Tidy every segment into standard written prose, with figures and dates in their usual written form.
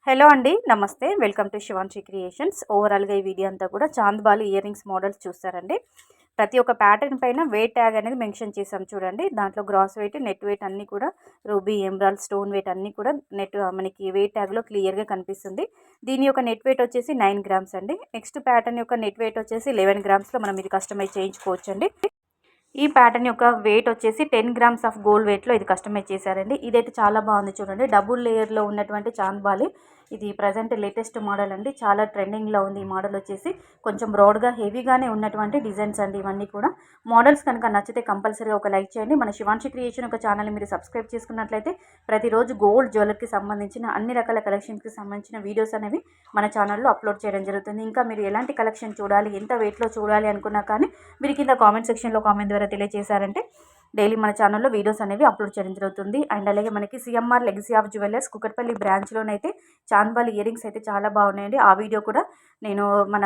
Hello అండి, నమస్తే. Welcome to Shivanshi creations. ఓవరాల్గా ఈ వీడియో అంతా కూడా చాంద్బాలి ఇయర్ రింగ్స్ మోడల్స్ చూస్తారండి. ప్రతి ఒక్క ప్యాటర్న్ పైన వెయిట్ ట్యాగ్ అనేది మెన్షన్ చేసాం చూడండి. దాంట్లో గ్రాస్ వెయిట్, నెట్ వెయిట్ అన్నీ కూడా రూబీ, ఎమరాల్డ్, స్టోన్ వెయిట్ అన్నీ కూడా మనకి వెయిట్ ట్యాగ్లో క్లియర్గా కనిపిస్తుంది. దీని యొక్క నెట్ వెయిట్ వచ్చేసి 9 గ్రామ్స్ అండి. నెక్స్ట్ ప్యాటర్న్ యొక్క నెట్ వెయిట్ వచ్చేసి 11 గ్రామ్స్లో మనం ఇది కస్టమైజ్ చేయించుకోవచ్చండి. ఈ ప్యాటర్న్ యొక్క వెయిట్ వచ్చేసి 10 గ్రామ్స్ ఆఫ్ గోల్డ్ వెయిట్లో ఇది కస్టమైజ్ చేశారండి. ఇదైతే చాలా బాగుంది చూడండి. డబుల్ లేయర్లో ఉన్నటువంటి చాంద్బాలి. ఇది ప్రజెంట్ లేటెస్ట్ మోడల్ అండి. చాలా ట్రెండింగ్లో ఉంది ఈ మోడల్ వచ్చేసి. కొంచెం బ్రాడ్గా హెవీగానే ఉన్నటువంటి డిజైన్స్ అండి ఇవన్నీ కూడా. మోడల్స్ కనుక నచ్చితే కంపల్సరీగా ఒక లైక్ చేయండి. మన శివాన్షి క్రియేషన్ ఒక ఛానల్ని మీరు సబ్స్క్రైబ్ చేసుకున్నట్లయితే ప్రతిరోజు గోల్డ్ జ్యువెలరీకి సంబంధించిన అన్ని రకాల కలెక్షన్స్కి సంబంధించిన వీడియోస్ అనేవి మన ఛానల్లో అప్లోడ్ చేయడం జరుగుతుంది. ఇంకా మీరు ఎలాంటి కలెక్షన్ చూడాలి, ఎంత వెయిట్లో చూడాలి అనుకున్నా కానీ మీరు కింద కామెంట్ సెక్షన్లో కామెంట్ ద్వారా తెలియజేశారంటే డైలీ మన ఛానల్లో వీడియోస్ అనేవి అప్లోడ్ చేయడం జరుగుతుంది. అండ్ అలాగే మనకి CMR legacy of jewellers Kukatpally బ్రాంచ్లోనైతే చాంద్బాలి ఇయర్ రింగ్స్ అయితే చాలా బాగున్నాయండి. ఆ వీడియో కూడా నేను మన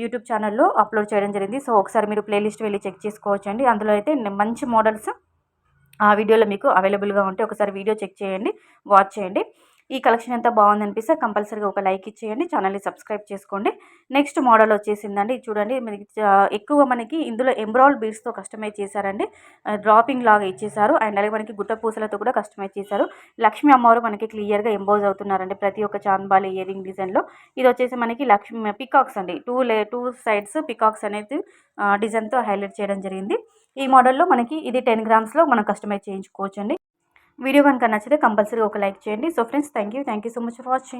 యూట్యూబ్ ఛానల్లో అప్లోడ్ చేయడం జరిగింది. సో ఒకసారి మీరు ప్లేలిస్ట్ వెళ్ళి చెక్ చేసుకోవచ్చండి. అందులో అయితే మంచి మోడల్స్ ఆ వీడియోలో మీకు అవైలబుల్గా ఉంటే ఒకసారి వీడియో చెక్ చేయండి, వాచ్ చేయండి. ఈ కలెక్షన్ ఎంత బాగుందనిపిస్తే కంపల్సరీగా ఒక లైక్ ఇచ్చేయండి, ఛానల్ని సబ్స్క్రైబ్ చేసుకోండి. నెక్స్ట్ మోడల్ వచ్చేసిందండి. చూడండి, మనకి ఎక్కువ మనకి ఇందులో ఎంబ్రాయిడ్ బీడ్స్తో కస్టమైజ్ చేశారండి. డ్రాపింగ్ లాగా ఇచ్చేసారు. అండ్ అలాగే మనకి గుట్ట పూసలతో కూడా కస్టమైజ్ చేశారు. లక్ష్మీ అమ్మవారు మనకి క్లియర్గా ఎంబోజ్ అవుతున్నారండి ప్రతి ఒక్క చాంద్బాలి ఇయర్ రింగ్ డిజైన్లో. ఇది వచ్చేసి మనకి లక్ష్మీ పికాక్స్ అండి. టూ సైడ్స్ పికాక్స్ అనేది డిజైన్తో హైలైట్ చేయడం జరిగింది. ఈ మోడల్లో మనకి ఇది 10 గ్రామ్స్లో మనం కస్టమైజ్ చేయించుకోవచ్చండి. వీడియో కనుక నచ్చితే కంపల్సరీ ఒక లైక్ చేయండి. So friends, thank you so much for watching.